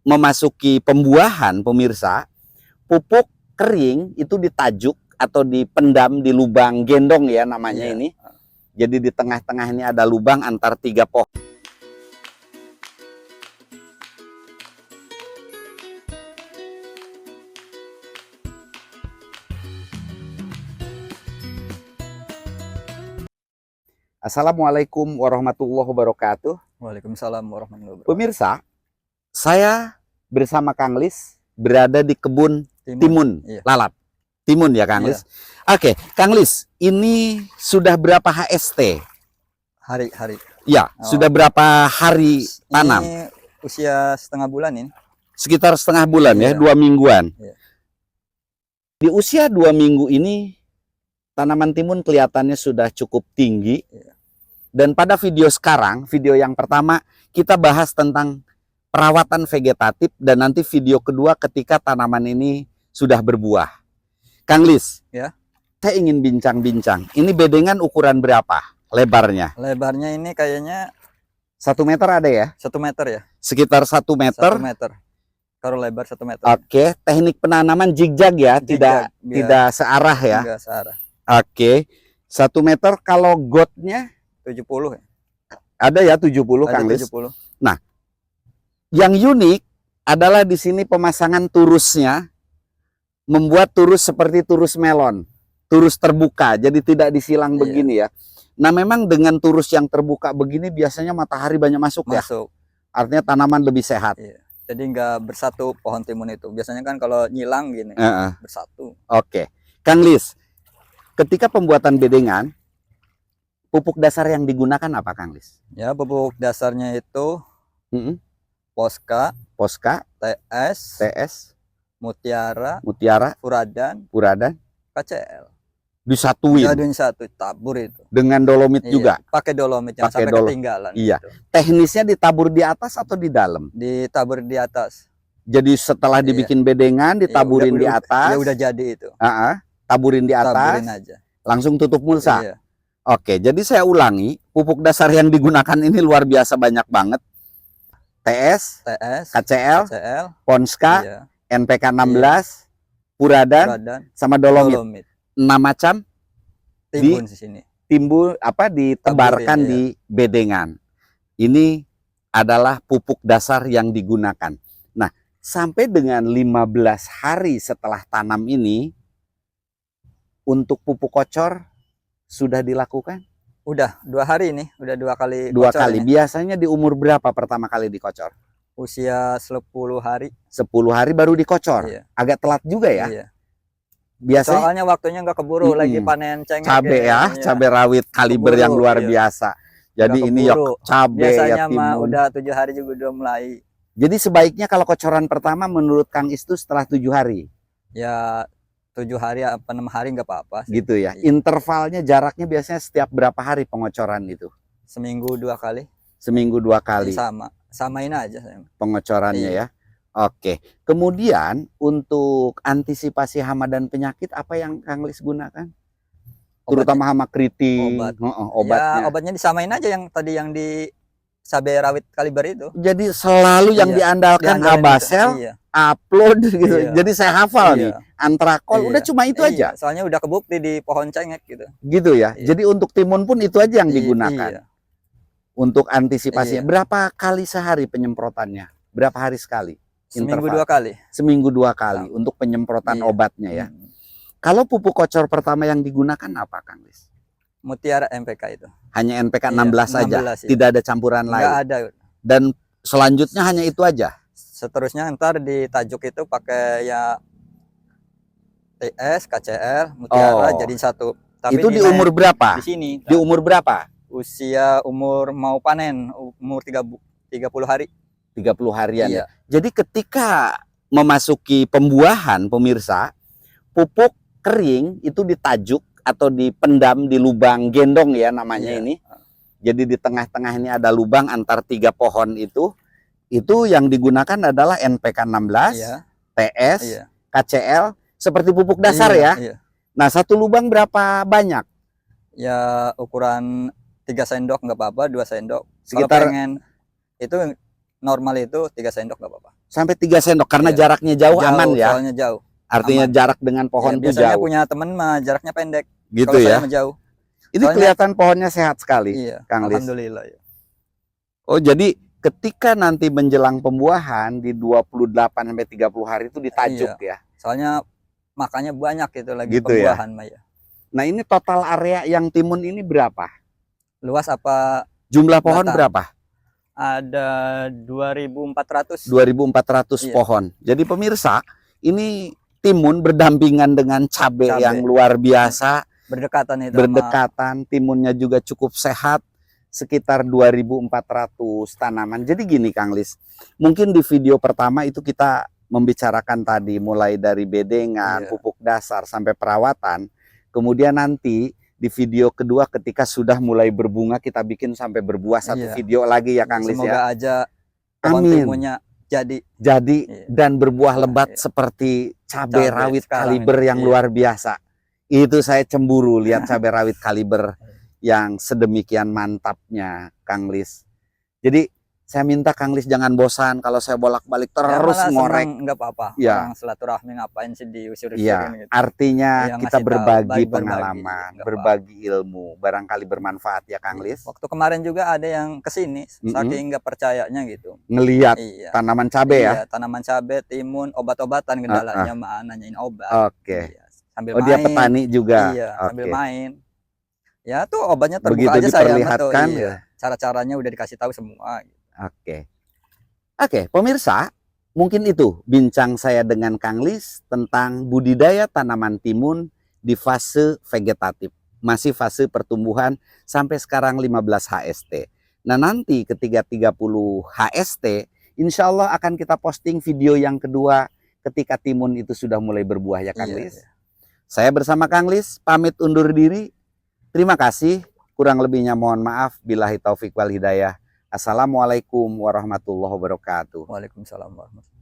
memasuki pembuahan, pemirsa, pupuk kering itu ditajuk atau dipendam di lubang gendong ya namanya ini. Jadi di tengah-tengah ini ada lubang antar 3 pohon. Assalamualaikum warahmatullahi wabarakatuh. Waalaikumsalam warahmatullahi wabarakatuh. Pemirsa, saya bersama Kang Lis berada di kebun timun iya. lalap. Timun ya Kang Lis? Oke, Kang Lis, ini sudah berapa HST? Hari. Ya, sudah berapa hari tanam? Ini usia setengah bulan ini. Sekitar setengah bulan ya, 2 mingguan. Di usia 2 minggu ini, tanaman timun kelihatannya sudah cukup tinggi. Dan pada video sekarang, video yang pertama, kita bahas tentang perawatan vegetatif. Dan nanti video kedua ketika tanaman ini sudah berbuah. Kang Lis, saya ingin bincang-bincang. Ini bedengan ukuran berapa lebarnya? Lebarnya ini kayaknya 1 meter ada ya? 1 meter ya? Sekitar 1 meter. 1 meter. Kalau lebar 1 meter. Oke, teknik penanaman zigzag ya? Tidak searah ya? Tidak searah. Oke, 1 meter. Kalau gotnya 70 ya? Ada ya 70 Kang Lis. 70. Nah, yang unik adalah di sini pemasangan turusnya membuat turus seperti turus melon, turus terbuka, jadi tidak disilang begini ya. Nah, memang dengan turus yang terbuka begini biasanya matahari banyak masuk ya. Artinya tanaman lebih sehat. Jadi nggak bersatu pohon timun itu. Biasanya kan kalau nyilang gini bersatu. Oke, Kang Lis, ketika pembuatan bedengan, pupuk dasar yang digunakan apa Kang Lis? Ya, pupuk dasarnya itu Posca, TS, Mutiara, Furadan, KCL. Disatuin. Disatuin satu, tabur itu. Dengan dolomit juga. Pakai dolomit, jangan sampai ketinggalan. Iya. Gitu. Teknisnya ditabur di atas atau di dalam? Ditabur di atas. Jadi setelah dibikin bedengan, ditaburin di atas. Ya udah jadi itu. Taburin di atas. Taburin aja. Langsung tutup mulsa. Oke, jadi saya ulangi, pupuk dasar yang digunakan ini luar biasa banyak banget. TS, KCL, Ponska, NPK 16, Furadan, sama dolomit. 6 macam timbun di sini. Ditebarkan di bedengan. Ini adalah pupuk dasar yang digunakan. Nah, sampai dengan 15 hari setelah tanam ini, untuk pupuk kocor sudah dilakukan? Udah 2 hari ini, udah 2 kali. 2 kali. Ini. Biasanya di umur berapa pertama kali dikocor? Usia 10 hari. 10 hari baru dikocor. Agak telat juga ya? Biasanya soalnya waktunya nggak keburu, lagi panen cengkeh. Cabe ya, cabe rawit kaliber yang luar biasa. Jadi ini ya cabe biasanya ya timun. Udah 7 hari juga udah mulai. Jadi sebaiknya kalau kocoran pertama menurut Kang Is itu setelah 7 hari? Ya 7 hari apa 6 hari nggak apa-apa. Gitu ya. Intervalnya jaraknya biasanya setiap berapa hari pengocoran itu? Seminggu 2 kali. Seminggu 2 kali. Samain aja pengocorannya ya. Oke. Kemudian untuk antisipasi hama dan penyakit apa yang Kang Lis gunakan? Terutama hama kritik, obatnya. Ya, obatnya disamain aja yang tadi yang di cabai rawit kaliber itu. Jadi selalu yang diandalkan Abasel, upload gitu. Jadi saya hafal nih, Antrakol, udah cuma itu aja. Soalnya udah kebukti di pohon cengkek gitu. Gitu ya. Jadi untuk timun pun itu aja yang digunakan. Untuk antisipasinya. Berapa kali sehari penyemprotannya? Berapa hari sekali? Seminggu 2 kali. Seminggu 2 kali untuk penyemprotan obatnya ya. Kalau pupuk kocor pertama yang digunakan apa Kang Lis? Mutiara NPK itu. Hanya NPK 16 saja, tidak ada campuran lain. Nggak ada. Dan selanjutnya hanya itu aja. Seterusnya ntar di tajuk itu pakai ya TS, KCL, Mutiara jadi satu. Tapi itu di umur berapa? Di sini. Di umur berapa? Usia umur mau panen, umur 30 hari. 30 harian. Jadi ketika memasuki pembuahan, pemirsa, pupuk kering itu ditajuk atau dipendam di lubang gendong ya namanya ini. Jadi di tengah-tengah ini ada lubang antar 3 pohon itu yang digunakan adalah NPK 16, TS, KCL, seperti pupuk dasar ya. Nah, 1 lubang berapa banyak? Ya ukuran 3 sendok nggak apa-apa, 2 sendok. Sekitar kalau pengen itu normal itu 3 sendok nggak apa-apa. Sampai 3 sendok karena Iya. jaraknya jauh, aman ya. Soalnya jauh. Artinya Aman. jarak dengan pohon itu Biasanya jauh. punya temen mah jaraknya pendek. Gitu Kalau ya. saya mah jauh. Ini Soalnya- kelihatan pohonnya sehat sekali, Iya. Kang Lis. Alhamdulillah. Ya. Oh, jadi ketika nanti menjelang pembuahan di 28 sampai 30 hari itu ditajuk ya. Soalnya makannya banyak itu lagi Gitu ya. pembuahan mah ya. Nah, ini total area yang timun ini berapa? Luas apa? Jumlah pohon Batang. berapa? Ada 2.400. 2.400 Iya. pohon. Jadi pemirsa, ini timun berdampingan dengan cabai Cabai. yang luar biasa, Berdekatan itu berdekatan, timunnya juga cukup sehat, sekitar 2.400 tanaman. Jadi gini Kang Lis, mungkin di video pertama itu kita membicarakan tadi mulai dari bedengan, Iya. pupuk dasar sampai perawatan. Kemudian nanti di video kedua ketika sudah mulai berbunga kita bikin sampai berbuah satu Iya. video lagi ya Kang Lis ya. Semoga aja pohon Amin. timunnya jadi. Jadi dan berbuah lebat Iya. seperti cabai Cabai rawit sekarang kaliber ini. yang Iya. luar biasa. Itu saya cemburu lihat cabai rawit kaliber yang sedemikian mantapnya Kang Lis. Jadi saya minta Kang Lis jangan bosan kalau saya bolak-balik terus malah ngorek. senang, nggak apa-apa. Ya. Orang silaturahmi ngapain sih diusir-usirin Iya, gitu. artinya Iya, kita ngasih tahu, berbagi berbagi, pengalaman, nggak berbagi ilmu, barangkali bermanfaat ya Kang Lis. Waktu kemarin juga ada yang kesini, saking nggak percayanya gitu. Ngelihat Iya. tanaman cabai ya. Iya, tanaman cabai, timun, obat-obatan kendalanya mah nanyain obat. Oke. Iya. Sambil Oh main. dia petani juga. Iya, sambil Oke. main. Ya tuh obatnya terbuka Begitu aja saya mah tuh. diperlihatkan Iya. ya. Cara-caranya udah dikasih tahu semua. Oke. Oke, pemirsa, mungkin itu bincang saya dengan Kang Lis tentang budidaya tanaman timun di fase vegetatif. Masih fase pertumbuhan sampai sekarang 15 HST. Nah, nanti ketika 30 HST, insya Allah akan kita posting video yang kedua ketika timun itu sudah mulai berbuah ya Kang Lis. Iya. Saya bersama Kang Lis pamit undur diri. Terima kasih. Kurang lebihnya mohon maaf. Billahi taufik wal hidayah. Assalamualaikum warahmatullahi wabarakatuh. Waalaikumsalam warahmatullahi wabarakatuh.